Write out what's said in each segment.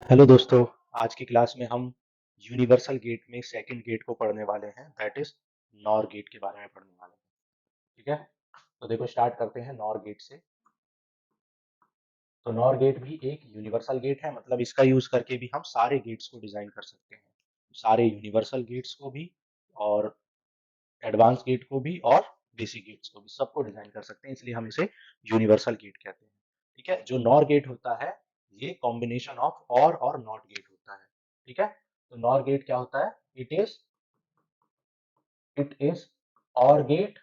Hello दोस्तों। आज की क्लास में हम यूनिवर्सल गेट में सेकंड गेट को पढ़ने वाले हैं, दैट इज नॉर गेट के बारे में पढ़ने वाले हैं। ठीक है, तो देखो स्टार्ट करते हैं नॉर गेट से। तो नॉर गेट भी एक यूनिवर्सल गेट है, मतलब इसका यूज करके भी हम सारे गेट्स को डिजाइन कर सकते हैं, सारे यूनिवर्सल गेट्स को भी और एडवांस गेट को भी और बेसिक गेट्स को भी, सबको डिजाइन कर सकते हैं, इसलिए हम इसे यूनिवर्सल गेट कहते हैं। ठीक है, जो नॉर गेट होता है ये कॉम्बिनेशन ऑफ और नॉट गेट होता है। ठीक है, तो नॉर गेट क्या होता है? It is OR gate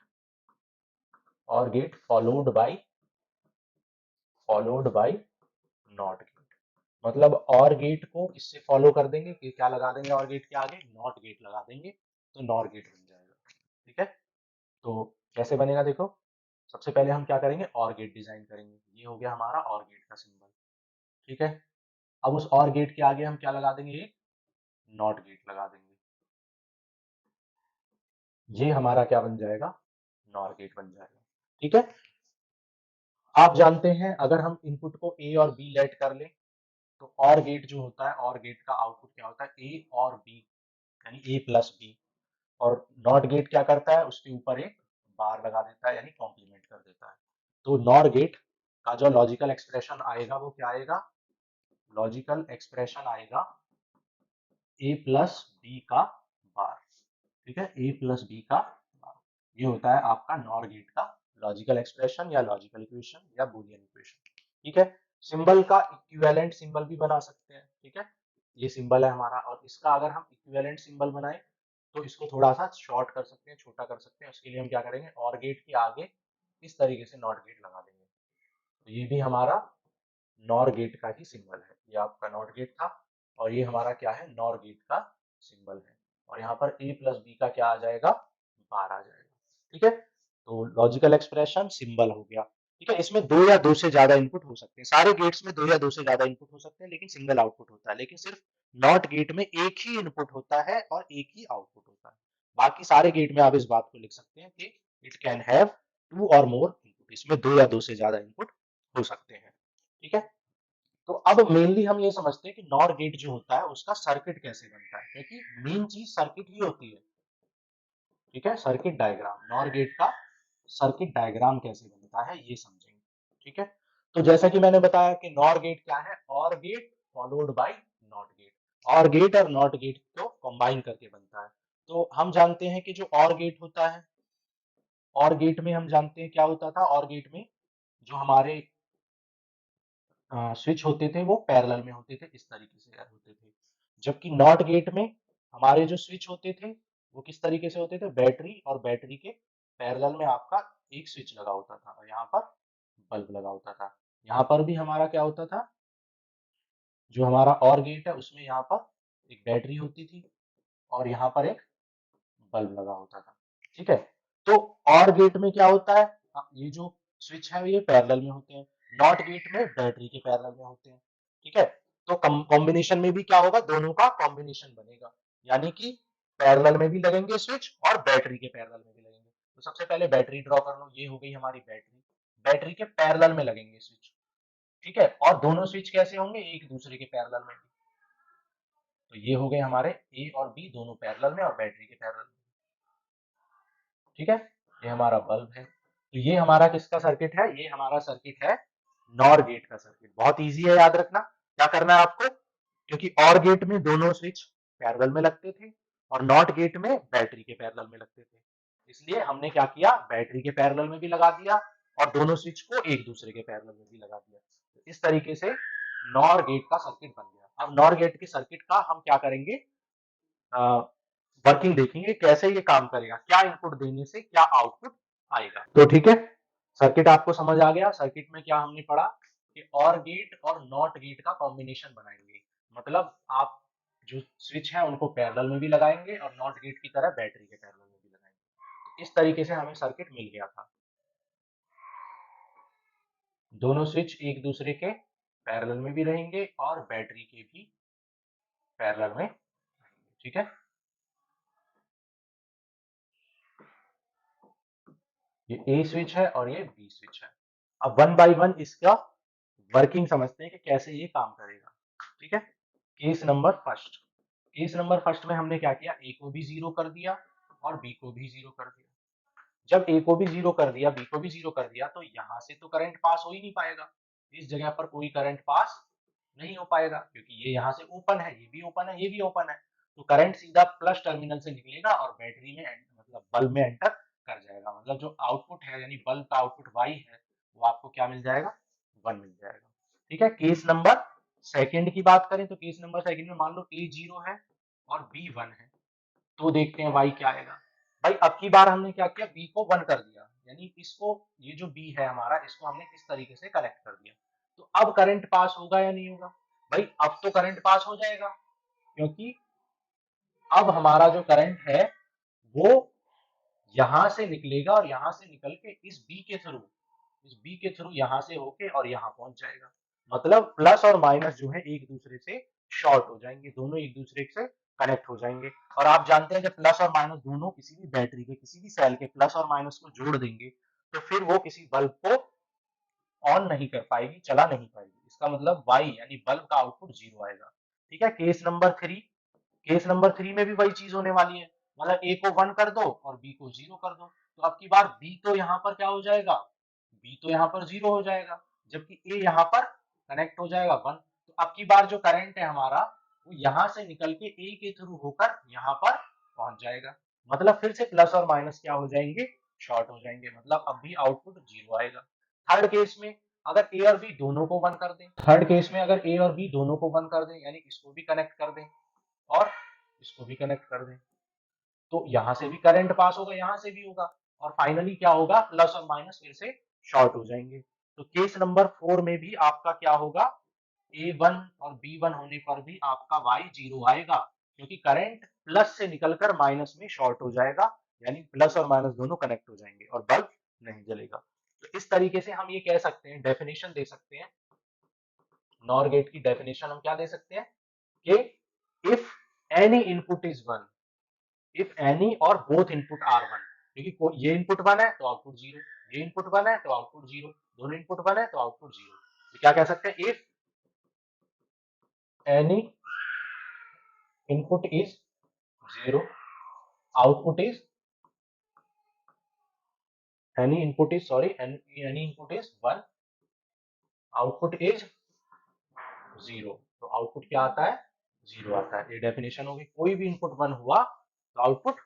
followed by NOT gate. मतलब और गेट को इससे फॉलो कर देंगे कि क्या लगा देंगे, और गेट के आगे नॉट गेट लगा देंगे तो नॉर गेट बन जाएगा। ठीक है, तो कैसे बनेगा देखो। सबसे पहले हम क्या करेंगे, और गेट डिजाइन करेंगे। ये हो गया हमारा और गेट का सिंबल। ठीक है, अब उस और गेट के आगे हम क्या लगा देंगे, एक नॉट गेट लगा देंगे। ये हमारा क्या बन जाएगा, नॉर गेट बन जाएगा। ठीक है, आप जानते हैं अगर हम इनपुट को ए और बी लेट कर लें तो और गेट जो होता है, और गेट का आउटपुट क्या होता है, ए और बी, यानी ए प्लस बी। और नॉट गेट क्या करता है, उसके ऊपर एक बार लगा देता है, यानी कॉम्प्लीमेंट कर देता है। तो नॉर गेट का जो लॉजिकल एक्सप्रेशन आएगा वो क्या आएगा, लॉजिकल एक्सप्रेशन आएगा ए प्लस बी का बार। ठीक है, ए प्लस बी का बार, ये होता है आपका नॉर गेट का लॉजिकल एक्सप्रेशन या लॉजिकल इक्वेशन या बूलियन इक्वेशन। ठीक है, सिंबल का इक्विवेलेंट सिंबल भी बना सकते हैं। ठीक है, ये सिंबल है हमारा, और इसका अगर हम इक्विवेलेंट सिंबल बनाए तो इसको थोड़ा सा शॉर्ट कर सकते हैं, छोटा कर सकते हैं। उसके लिए हम क्या करेंगे, और गेट के आगे इस तरीके से नॉट गेट लगा देंगे, तो ये भी हमारा नॉर गेट का ही सिंबल है। ये आपका नॉट गेट था और ये हमारा क्या है, नॉर गेट का सिंबल है। और यहाँ पर ए प्लस बी का क्या आ जाएगा, बार आ जाएगा। ठीक है, तो लॉजिकल एक्सप्रेशन सिंबल हो गया। ठीक है, इसमें दो या दो से ज्यादा इनपुट हो सकते हैं, सारे गेट्स में दो या दो से ज्यादा इनपुट हो सकते हैं, लेकिन सिंगल आउटपुट होता है। लेकिन सिर्फ नॉट गेट में एक ही इनपुट होता है और एक ही आउटपुट होता है। बाकी सारे गेट में आप इस बात को लिख सकते हैं कि इट कैन हैव टू और मोर इनपुट, इसमें दो या दो से ज्यादा इनपुट हो सकते हैं। ठीक है, तो अब मेनली हम ये समझते हैं कि नॉर गेट जो होता है उसका सर्किट कैसे बनता है, क्योंकि मेन चीज सर्किट ही होती है। ठीक है, सर्किट डायग्राम, नॉर गेट का सर्किट डायग्राम कैसे बनता है ये समझेंगे। ठीक है, तो जैसा कि मैंने बताया कि नॉर गेट क्या है, OR gate followed by NOT gate. OR gate और नॉट गेट को कंबाइन करके बनता है। तो हम जानते हैं कि जो और गेट होता है, और गेट में हम जानते हैं क्या होता था, और गेट में जो हमारे स्विच होते थे वो पैरेलल में होते थे, इस तरीके से होते थे। जबकि नॉट गेट में हमारे जो स्विच होते थे वो किस तरीके से होते थे, बैटरी और बैटरी के पैरेलल में आपका एक स्विच लगा होता था और यहाँ पर बल्ब लगा होता था। यहाँ पर भी हमारा क्या होता था, जो हमारा और गेट है उसमें यहाँ पर एक बैटरी होती थी और यहाँ पर एक बल्ब लगा होता था। ठीक है, तो और गेट में क्या होता है, ये जो स्विच है ये पैरेलल में होते हैं, नॉट गेट में बैटरी के पैरेलल में होते हैं। ठीक है, तो कॉम्बिनेशन में भी क्या होगा, दोनों का कॉम्बिनेशन बनेगा, यानी कि पैरेलल में भी लगेंगे स्विच और बैटरी के पैरेलल में भी लगेंगे। तो सबसे पहले बैटरी ड्रॉ कर लो, ये हो गई हमारी बैटरी, बैटरी के पैरेलल में लगेंगे स्विच। ठीक है, और दोनों स्विच कैसे होंगे, एक दूसरे के पैरेलल में। तो ये हो गए हमारे ए और बी दोनों पैरेलल में और बैटरी के पैरेलल में। ठीक है, ये हमारा बल्ब है। तो ये हमारा किसका सर्किट है, ये हमारा सर्किट है नॉर गेट का सर्किट। बहुत इजी है याद रखना, क्या करना है आपको, क्योंकि और गेट में दोनों स्विच पैरेलल में लगते थे और नॉट गेट में बैटरी के पैरेलल में लगते थे, इसलिए हमने क्या किया, बैटरी के पैरेलल में भी लगा दिया और दोनों स्विच को एक दूसरे के पैरेलल में भी लगा दिया। तो इस तरीके से नॉर गेट का सर्किट बन गया। अब नॉर गेट के सर्किट का हम क्या करेंगे, वर्किंग देखेंगे, कैसे ये काम करेगा, क्या इनपुट देने से क्या आउटपुट आएगा। तो ठीक है, सर्किट आपको समझ आ गया। सर्किट में क्या हमने पढ़ा कि और गेट और नॉट गेट का कॉम्बिनेशन बनाएंगे, मतलब आप जो स्विच है उनको पैरेलल में भी लगाएंगे और नॉट गेट की तरह बैटरी के पैरेलल में भी लगाएंगे। इस तरीके से हमें सर्किट मिल गया था, दोनों स्विच एक दूसरे के पैरेलल में भी रहेंगे और बैटरी के भी पैरेलल में। ठीक है, ये ए स्विच है और ये बी स्विच है। अब वन बाय वन इसका वर्किंग समझते हैं कि कैसे ये काम करेगा। ठीक है, case number first, case number first में हमने क्या किया, ए को भी 0 कर दिया और बी को भी 0 कर दिया। जब ए को भी 0 कर दिया, बी को भी 0 कर दिया, तो यहां से तो करंट पास हो ही नहीं पाएगा, इस जगह पर कोई करंट पास नहीं हो पाएगा, क्योंकि ये यहाँ से ओपन है, ये भी ओपन है, ये भी ओपन है, तो करंट सीधा प्लस टर्मिनल से निकलेगा और बैटरी में मतलब बल्ब में एंटर कर जाएगा। मतलब जो आउटपुट है यानी बल्ब का आउटपुट वाई है वो आपको क्या मिल जाएगा, 1 मिल जाएगा। ठीक है, केस नंबर सेकंड की बात करें तो केस नंबर सेकंड में मान लो ए 0 है और बी 1 है, तो देखते हैं वाई क्या आएगा। भाई अब की बार हमने क्या किया, बी को 1 कर दिया, यानी इसको, ये जो बी है हमारा, इसको हमने इस तरीके से कनेक्ट कर दिया, तो अब करंट पास होगा या नहीं होगा, भाई अब तो करंट पास हो जाएगा, क्योंकि अब हमारा जो करंट है वो यहां से निकलेगा और यहां से निकल के इस बी के थ्रू यहां से होके और यहां पहुंच जाएगा। मतलब प्लस और माइनस जो है एक दूसरे से शॉर्ट हो जाएंगे, दोनों एक दूसरे से कनेक्ट हो जाएंगे। और आप जानते हैं जब प्लस और माइनस दोनों किसी भी बैटरी के, किसी भी सेल के प्लस और माइनस को जोड़ देंगे तो फिर वो किसी बल्ब को ऑन नहीं कर पाएगी, चला नहीं पाएगी। इसका मतलब वाई यानी बल्ब का आउटपुट 0 आएगा। ठीक है, केस नंबर 3, केस नंबर 3 में भी वही चीज होने वाली है, मतलब ए को 1 कर दो और बी को 0 कर दो, तो अब की बार बी तो यहाँ पर क्या हो जाएगा, बी तो यहाँ पर 0 हो जाएगा, जबकि ए यहाँ पर कनेक्ट हो जाएगा 1। तो अब की बार जो करंट है हमारा वो यहाँ से निकल के ए के थ्रू होकर यहाँ पर पहुंच जाएगा, मतलब फिर से प्लस और माइनस क्या हो जाएंगे, शॉर्ट हो जाएंगे, मतलब अब भी आउटपुट 0 आएगा। थर्ड केस में अगर ए और बी दोनों को 1 कर दें, थर्ड केस में अगर ए और बी दोनों को 1 कर दें, यानी इसको भी कनेक्ट कर दें और इसको भी कनेक्ट कर दें, तो यहां से भी करंट पास होगा, यहां से भी होगा, और फाइनली क्या होगा, प्लस और माइनस फिर से शॉर्ट हो जाएंगे। तो केस नंबर 4 में भी आपका क्या होगा, A1 और B1 होने पर भी आपका Y 0 आएगा, क्योंकि करंट प्लस से निकलकर माइनस में शॉर्ट हो जाएगा, यानी प्लस और माइनस दोनों कनेक्ट हो जाएंगे और बल्ब नहीं जलेगा। तो इस तरीके से हम ये कह सकते हैं, डेफिनेशन दे सकते हैं, नॉर गेट की डेफिनेशन हम क्या दे सकते हैं कि if any input is 1, if any और बोथ इनपुट आर 1, क्योंकि ये इनपुट 1 है तो आउटपुट 0, ये इनपुट 1 है तो आउटपुट 0, दोनों इनपुट 1 है तो आउटपुट 0। तो क्या कह सकते हैं, if any input is 0, output is, any input is, sorry, any input is 1, output is 0, तो आउटपुट क्या आता है, 0 आता है। ये डेफिनेशन होगी, कोई भी इनपुट 1 हुआ तो आउटपुट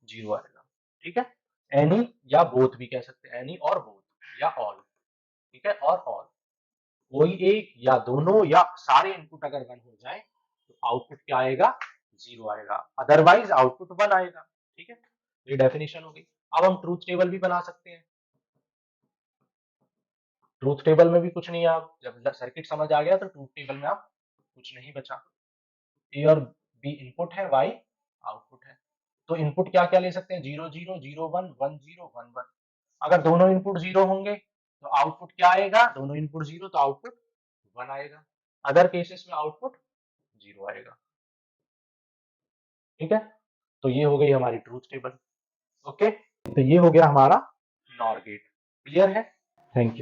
0 आएगा। ठीक है, एनी या बोथ भी कह सकते हैं, एनी और बोथ या ऑल, ठीक है, और ऑल, कोई एक या दोनों या सारे इनपुट अगर 1 हो जाए तो आउटपुट क्या आएगा, 0 आएगा, अदरवाइज आउटपुट 1 आएगा। ठीक है, ये डेफिनेशन हो गई। अब हम ट्रूथ टेबल भी बना सकते हैं। ट्रूथ टेबल में भी कुछ नहीं है, आप जब सर्किट समझ आ गया तो ट्रूथ टेबल में आप कुछ नहीं बचा, ए और बी इनपुट है, वाई आउटपुट है, तो इनपुट क्या क्या ले सकते हैं, 0 0 0 1 1 0 1 1। अगर दोनों इनपुट 0 होंगे तो आउटपुट क्या आएगा, दोनों इनपुट 0 तो आउटपुट 1 आएगा, अदर केसेस में आउटपुट 0 आएगा। ठीक है, तो ये हो गई हमारी ट्रूथ टेबल। ओके, तो ये हो गया हमारा नॉर गेट। क्लियर है, थैंक यू।